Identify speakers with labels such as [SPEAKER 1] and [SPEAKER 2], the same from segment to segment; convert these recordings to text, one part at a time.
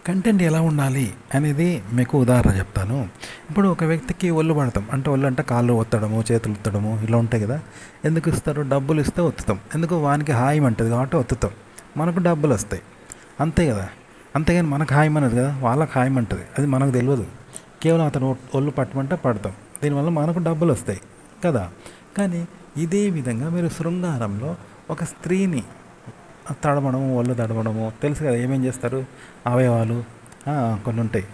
[SPEAKER 1] Content ఎలా ఉండాలి అనేది మీకు ఉదాహరణ చెప్తాను. ఇప్పుడు ఒక వ్యక్తికి ఒళ్ళు పడతాం అంటే ఒళ్ళు అంటే కాళ్ళు ఒత్తడము, చేతులు ఒత్తడము ఇలా ఉంటాయి కదా. ఎందుకు ఇస్తారు? డబ్బులు ఇస్తే ఒత్తుతాం. ఎందుకు? వానికి హాయం అంటది కాబట్టి ఒత్తుతాం. మనకు డబ్బులు వస్తాయి, అంతే కదా. అంతేగాని మనకు హాయం అనేది కదా, వాళ్ళకి హాయం అంటది, అది మనకు తెలియదు. కేవలం అతను ఒళ్ళు పట్టమంటే పడతాం, దీనివల్ల మనకు డబ్బులు వస్తాయి కదా. కానీ ఇదే విధంగా మీరు శృంగారంలో ఒక స్త్రీని తడమడము, ఒళ్ళు తడమడము తెలుసు కదా. ఏమేం చేస్తారు? అవయవాలు కొన్ని ఉంటాయి,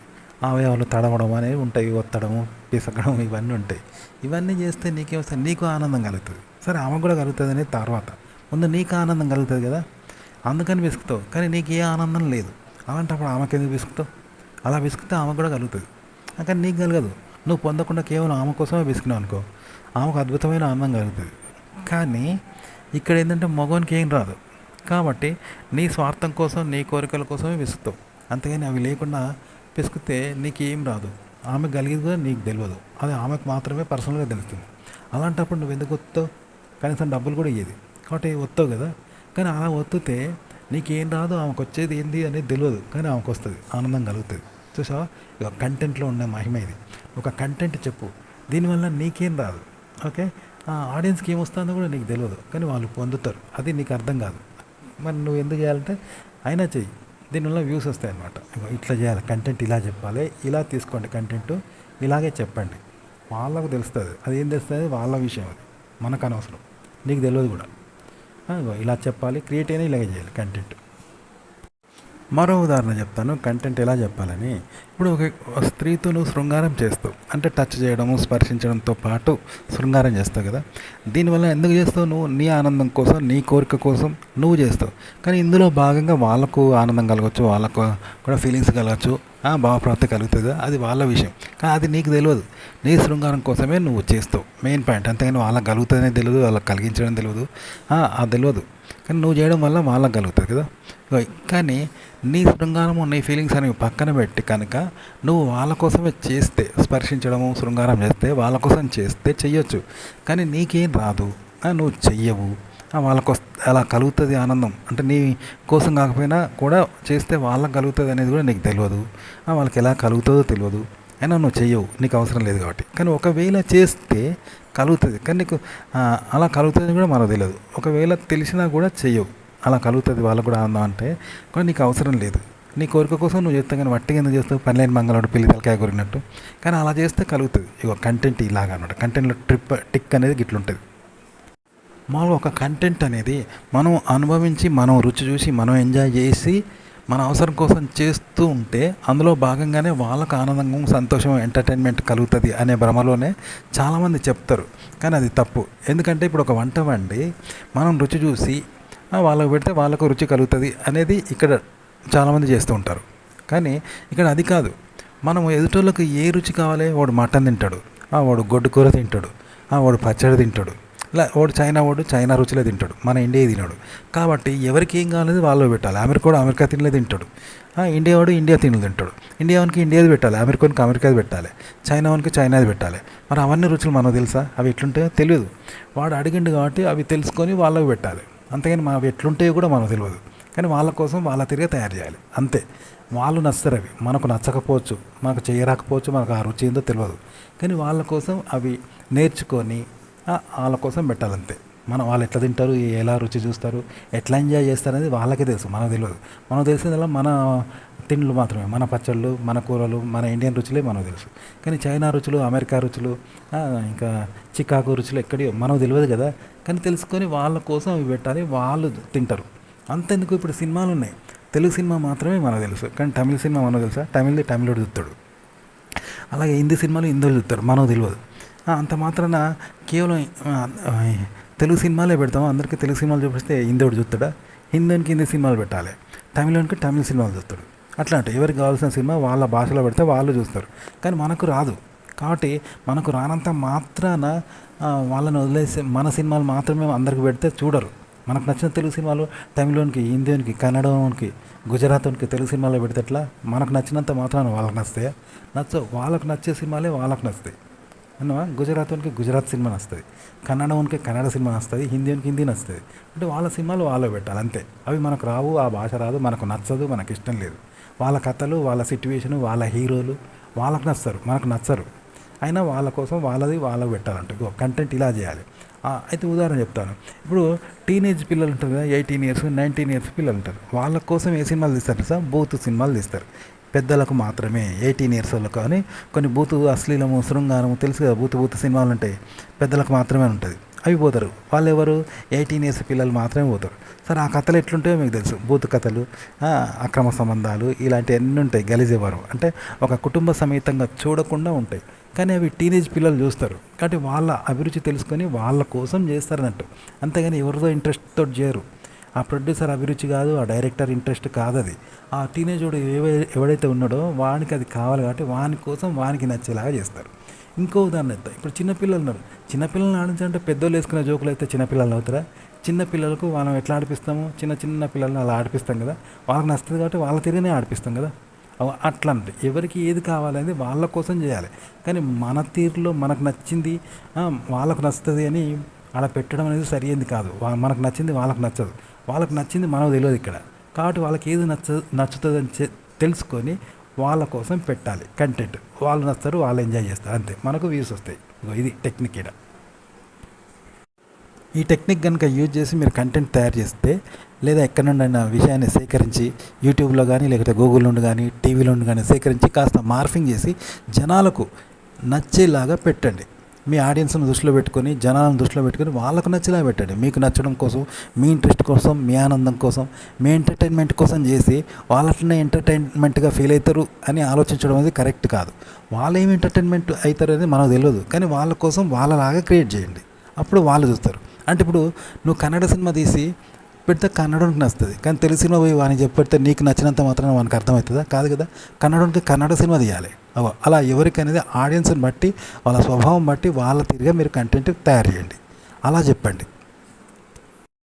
[SPEAKER 1] అవయవాలు తడమడం అనేవి ఉంటాయి, ఒత్తడము, పిసకడం ఇవన్నీ ఉంటాయి. ఇవన్నీ చేస్తే నీకేమొస్తుంది? నీకు ఆనందం కలుగుతుంది. సరే, ఆమెకు కూడా కలుగుతుంది అనేది తర్వాత. ముందు నీకు ఆనందం కలుగుతుంది కదా, అందుకని విసుకుతావు. కానీ నీకు ఏ ఆనందం లేదు, అలాంటప్పుడు ఆమెకి ఎందుకు విసుకుతావు? అలా విసుకుతే ఆమెకు కూడా కలుగుతుంది, కానీ నీకు కలగదు. నువ్వు పొందకుండా కేవలం ఆమె కోసమే విసికినావు అనుకో, ఆమెకు అద్భుతమైన ఆనందం కలుగుతుంది. కానీ ఇక్కడ ఏంటంటే మగవానికి ఏం రాదు కాబట్టి నీ స్వార్థం కోసం, నీ కోరికల కోసమే విసుకుతావు. అంతేగాని అవి లేకుండా పిసికితే నీకేం రాదు. ఆమె కలిగేది కూడా నీకు తెలియదు, అది ఆమెకు మాత్రమే పర్సనల్గా తెలుస్తుంది. అలాంటప్పుడు నువ్వు ఎందుకు వస్తావు? కనీసం డబ్బులు కూడా ఇయ్యేది కాబట్టి వస్తావు కదా. కానీ అలా వత్తితే నీకేం రాదు, ఆమెకు వచ్చేది ఏంది అనేది తెలియదు, కానీ ఆమెకు వస్తుంది, ఆనందం కలుగుతుంది. చూసావా? ఇక కంటెంట్లో ఉన్న మహిమ ఇది. ఒక కంటెంట్ చెప్పు, దీనివల్ల నీకేం రాదు, ఓకే, ఆడియన్స్కి ఏమొస్తుందో కూడా నీకు తెలియదు, కానీ వాళ్ళు పొందుతారు, అది నీకు అర్థం కాదు. మరి నువ్వు ఎందుకు చేయాలంటే అయినా చెయ్యి, దీనివల్ల వ్యూస్ వస్తాయి అన్నమాట. ఇట్లా చేయాలి, కంటెంట్ ఇలా చెప్పాలి, ఇలా తీసుకోండి కంటెంట్, ఇలాగే చెప్పండి, వాళ్ళకు తెలుస్తుంది. అది ఏం తెలుస్తుంది? వాళ్ళ విషయం, అది మనకు అనవసరం, నీకు తెలియదు కూడా. ఇలా చెప్పాలి, క్రియేట్ అయినా ఇలాగే చేయాలి కంటెంట్. మరో ఉదాహరణ చెప్తాను కంటెంట్ ఎలా చెప్పాలని. ఇప్పుడు ఒక స్త్రీతో నువ్వు శృంగారం చేస్తావు అంటే టచ్ చేయడము, స్పర్శించడంతో పాటు శృంగారం చేస్తావు కదా. దీనివల్ల ఎందుకు చేస్తావు? నువ్వు నీ ఆనందం కోసం, నీ కోరిక కోసం నువ్వు చేస్తావు. కానీ ఇందులో భాగంగా వాళ్ళకు ఆనందం కలగచ్చు, వాళ్ళకు కూడా ఫీలింగ్స్ కలగచ్చు, భావప్రాప్తి కలుగుతుంది, అది వాళ్ళ విషయం. కానీ అది నీకు తెలియదు. నీ శృంగారం కోసమే నువ్వు చేస్తావు, మెయిన్ పాయింట్. అంతేగాని వాళ్ళకి కలుగుతుందనే తెలియదు, వాళ్ళకి కలిగించడం తెలియదు, అది తెలియదు. కానీ నువ్వు చేయడం వల్ల వాళ్ళకి కలుగుతుంది కదా. కానీ నీ శృంగారము, నీ ఫీలింగ్స్ అనేవి పక్కన పెట్టి కనుక నువ్వు వాళ్ళ కోసమే చేస్తే, స్పర్శించడము, శృంగారం చేస్తే వాళ్ళ కోసం చేస్తే చెయ్యొచ్చు. కానీ నీకేం రాదు, నువ్వు చెయ్యవు, వాళ్ళకు అలా కలుగుతుంది ఆనందం. అంటే నీ కోసం కాకపోయినా కూడా చేస్తే వాళ్ళకి కలుగుతుంది అనేది కూడా నీకు తెలియదు, వాళ్ళకి ఎలా కలుగుతుందో తెలియదు, అయినా నువ్వు చెయ్యవు, నీకు అవసరం లేదు కాబట్టి. కానీ ఒకవేళ చేస్తే కలుగుతుంది, కానీ నీకు అలా కలుగుతుంది కూడా మనకు తెలియదు. ఒకవేళ తెలిసినా కూడా చెయ్యవు, అలా కలుగుతుంది వాళ్ళకు కూడా ఆనందం అంటే కూడా నీకు అవసరం లేదు. నీ కోరిక కోసం నువ్వు చేస్తావు, కానీ వట్టిగా ఎందుకు చేస్తావు? పనిలేని మంగళవాడు పిల్లి తలకాయ కొరిగినట్టు. కానీ అలా చేస్తే కలుగుతుంది. ఇక కంటెంట్ ఇలాగా అనమాట. కంటెంట్లో టిక్ అనేది గిట్లుంటుంది. మామూలుగా ఒక కంటెంట్ అనేది మనం అనుభవించి, మనం రుచి చూసి, మనం ఎంజాయ్ చేసి, మన అవసరం కోసం చేస్తూ ఉంటే అందులో భాగంగానే వాళ్ళకు ఆనందం, సంతోషం, ఎంటర్టైన్మెంట్ కలుగుతుంది అనే భ్రమలోనే చాలామంది చెప్తారు. కానీ అది తప్పు. ఎందుకంటే ఇప్పుడు ఒక వంట వండి మనం రుచి చూసి వాళ్ళకు పెడితే వాళ్ళకు రుచి కలుగుతుంది అనేది ఇక్కడ చాలామంది చేస్తూ ఉంటారు. కానీ ఇక్కడ అది కాదు. మనం ఎదుటోళ్ళకి ఏ రుచి కావాలి? వాడు మటన్ తింటాడు, వాడు గొడ్డు కూర తింటాడు, వాడు పచ్చడి తింటాడు, ఇలా వాడు చైనా రుచిలో తింటాడు, మన ఇండియా తినాడు. కాబట్టి ఎవరికి ఏం కావాలనేది వాళ్ళు పెట్టాలి. అమెరికాడు అమెరికా తినలే తింటాడు, ఇండియా వాడు ఇండియా తినలు తింటాడు. ఇండియాకి ఇండియాది పెట్టాలి, అమెరికానికి అమెరికాది పెట్టాలి, చైనాకి చైనాది పెట్టాలి. మరి అవన్నీ రుచులు మనకు తెలుసా? అవి ఎట్లుంటాయో తెలియదు. వాడు అడిగిండు కాబట్టి అవి తెలుసుకొని వాళ్ళకి పెట్టాలి. అంతేగాని అవి ఎట్లుంటాయో కూడా మనకు తెలియదు. కానీ వాళ్ళ కోసం వాళ్ళ తిరిగి తయారు చేయాలి, అంతే. వాళ్ళు నచ్చుతారు, అవి మనకు నచ్చకపోవచ్చు, మనకు చేయరాకపోవచ్చు, మనకు ఆ రుచి ఏందో తెలియదు. కానీ వాళ్ళ కోసం అవి నేర్చుకొని వాళ్ళ కోసం పెట్టాలంతే. వాళ్ళు ఎట్లా తింటారు, ఎలా రుచి చూస్తారు, ఎట్లా ఎంజాయ్ చేస్తారు అనేది వాళ్ళకే తెలుసు, మనకు తెలియదు. మనకు తెలిసిందల్లా మన తిండ్లు మాత్రమే, మన పచ్చళ్ళు, మన కూరలు, మన ఇండియన్ రుచులే మనకు తెలుసు. కానీ చైనా రుచులు, అమెరికా రుచులు, ఇంకా చికాగో రుచులు ఎక్కడియో మనకు తెలియదు కదా. కానీ తెలుసుకొని వాళ్ళ కోసం అవి పెట్టాలి, వాళ్ళు తింటారు. అంతెందుకు, ఇప్పుడు సినిమాలు ఉన్నాయి, తెలుగు సినిమా మాత్రమే మనకు తెలుసు, కానీ తమిళ సినిమా మనకు తెలుసా? తమిళది తమిళుడు చూస్తాడు, అలాగే హిందీ సినిమాలు హిందీలు చూస్తారు, మనకు తెలియదు. అంత మాత్రాన కేవలం తెలుగు సినిమాలే పెడతాము, అందరికీ తెలుగు సినిమాలు చూపిస్తే హిందీడు చూస్తాడా? హిందీకి హిందీ సినిమాలు పెట్టాలి, తమిళకి తమిళ సినిమాలు చూస్తాడు. అట్లా అంటే ఎవరికి కావాల్సిన సినిమా వాళ్ళ భాషలో పెడితే వాళ్ళు చూస్తారు. కానీ మనకు రాదు కాబట్టి మనకు రానంత మాత్రాన వాళ్ళని వదిలేసి మన సినిమాలు మాత్రమే అందరికి పెడితే చూడరు. మనకు నచ్చిన తెలుగు సినిమాలు తమిళోనికి, హిందీకి, కన్నడకి, గుజరాత్కి తెలుగు సినిమాలో పెడితే ఎట్లా? మనకు నచ్చినంత మాత్రాన వాళ్ళకి నస్తాయా? నచ్చవు. వాళ్ళకు నచ్చే సినిమాలే వాళ్ళకి నస్తాయి అన్నవా. గుజరాత్కి గుజరాత్ సినిమా నస్తుంది, కన్నడకి కన్నడ సినిమా నస్తుంది, హిందీకి హిందీ నస్తుంది. అంటే వాళ్ళ సినిమాలు వాళ్ళే పెట్టాలి, అంతే. అవి మనకు రావు, ఆ భాష రాదు, మనకు నచ్చదు, మనకు ఇష్టం లేదు. వాళ్ళ కథలు, వాళ్ళ సిట్యువేషను, వాళ్ళ హీరోలు వాళ్ళకు నచ్చుతారు, మనకు నచ్చరు. అయినా వాళ్ళ కోసం వాళ్ళకు పెట్టాలంటే కంటెంట్ ఇలా చేయాలి. అయితే ఉదాహరణ చెప్తాను. ఇప్పుడు టీనేజ్ పిల్లలు ఉంటారు కదా, 18 ఇయర్స్ 19 ఇయర్స్ పిల్లలు ఉంటారు. వాళ్ళ కోసం ఏ సినిమాలు తీస్తారు సార్? బూత్ సినిమాలు తీస్తారు. పెద్దలకు మాత్రమే, 18 ఇయర్స్ వాళ్ళకు అని కొన్ని బూతు, అశ్లీలము, శృంగారము, తెలుసు కదా, బూతు సినిమాలు ఉంటాయి, పెద్దలకు మాత్రమే ఉంటుంది. అవి పోతారు. వాళ్ళు ఎవరు? 18 ఇయర్స్ పిల్లలు మాత్రమే పోతారు. సరే, ఆ కథలు ఎట్లుంటాయో మీకు తెలుసు. బూతు కథలు, అక్రమ సంబంధాలు, ఇలాంటివన్నీ ఉంటాయి. గలీజేవారు అంటే ఒక కుటుంబ సమేతంగా చూడకుండా ఉంటాయి. కానీ అవి టీనేజ్ పిల్లలు చూస్తారు. కాబట్టి వాళ్ళ అభిరుచి తెలుసుకొని వాళ్ళ కోసం చేస్తారన్నట్టు. అంతేగాని ఎవరితో ఇంట్రెస్ట్తో చేయరు. ఆ ప్రొడ్యూసర్ అభిరుచి కాదు, ఆ డైరెక్టర్ ఇంట్రెస్ట్ కాదు అది. ఆ టీనేజోడు ఎవడైతే ఉన్నాడో వానికి అది కావాలి, కాబట్టి వాని కోసం వానికి నచ్చేలాగా చేస్తారు. ఇంకో ఉదాహరణ ఇద్దాం. ఇప్పుడు చిన్నపిల్లలు ఉన్నారు. చిన్నపిల్లల్ని ఆడించాలంటే పెద్దోళ్ళు వేసుకునే జోకులు అయితే చిన్నపిల్లలు అవుతారా? చిన్నపిల్లలకు మనం ఎట్లా ఆడిపిస్తాము? చిన్న పిల్లల్ని అలా ఆడిపిస్తాం కదా. వాళ్ళకి నచ్చుతుంది కాబట్టి వాళ్ళ తిరిగినే ఆడిపిస్తాం కదా. అట్లాంటి ఎవరికి ఏది కావాలనేది వాళ్ళ కోసం చేయాలి. కానీ మన తీరులో మనకు నచ్చింది వాళ్ళకు నచ్చుతుంది అని అలా పెట్టడం అనేది సరైనది కాదు. మనకు నచ్చింది వాళ్ళకు నచ్చదు, వాళ్ళకి నచ్చింది మనకు తెలియదు ఇక్కడ. కాబట్టి వాళ్ళకి ఏది నచ్చుతుందని తెలుసుకొని వాళ్ళ కోసం పెట్టాలి కంటెంట్. వాళ్ళు నచ్చుతారు, వాళ్ళు ఎంజాయ్ చేస్తారు, అంతే. మనకు వ్యూస్ వస్తాయి. ఇది టెక్నిక్. ఇక్కడ ఈ టెక్నిక్ కనుక యూజ్ చేసి మీరు కంటెంట్ తయారు చేస్తే, లేదా ఎక్కడి నుండి విషయాన్ని సేకరించి యూట్యూబ్లో కానీ, లేకపోతే గూగుల్ నుండి కానీ, టీవీలో నుండి కానీ సేకరించి కాస్త మార్ఫింగ్ చేసి జనాలకు నచ్చేలాగా పెట్టండి. మీ ఆడియన్స్ను దృష్టిలో పెట్టుకొని, జనాలను దృష్టిలో పెట్టుకొని వాళ్ళకు నచ్చేలా పెట్టండి. మీకు నచ్చడం కోసం, మీ ఇంట్రెస్ట్ కోసం, మీ ఆనందం కోసం, మీ ఎంటర్టైన్మెంట్ కోసం చేసి వాళ్ళట్లనే ఎంటర్టైన్మెంట్గా ఫీల్ అవుతారు అని ఆలోచించడం అనేది కరెక్ట్ కాదు. వాళ్ళు ఏమి ఎంటర్టైన్మెంట్ అవుతారు అనేది మనకు తెలియదు, కానీ వాళ్ళ కోసం వాళ్ళలాగా క్రియేట్ చేయండి. అప్పుడు వాళ్ళు చూస్తారు. అంటే ఇప్పుడు నువ్వు కన్నడ సినిమా తీసి పెడితే కన్నడకి నచ్చుతుంది, కానీ తెలుగు సినిమా పోయి వానికి చెప్పి పెడితే నీకు నచ్చినంత మాత్రం వానికి అర్థమవుతుందా? కాదు కదా. కన్నడకి కన్నడ సినిమా తీయాలి. అలా ఎవరికి అనేది ఆడియన్స్ని బట్టి, వాళ్ళ స్వభావం బట్టి వాళ్ళ తిరిగా మీరు కంటెంట్ తయారు చేయండి. అలా చెప్పండి.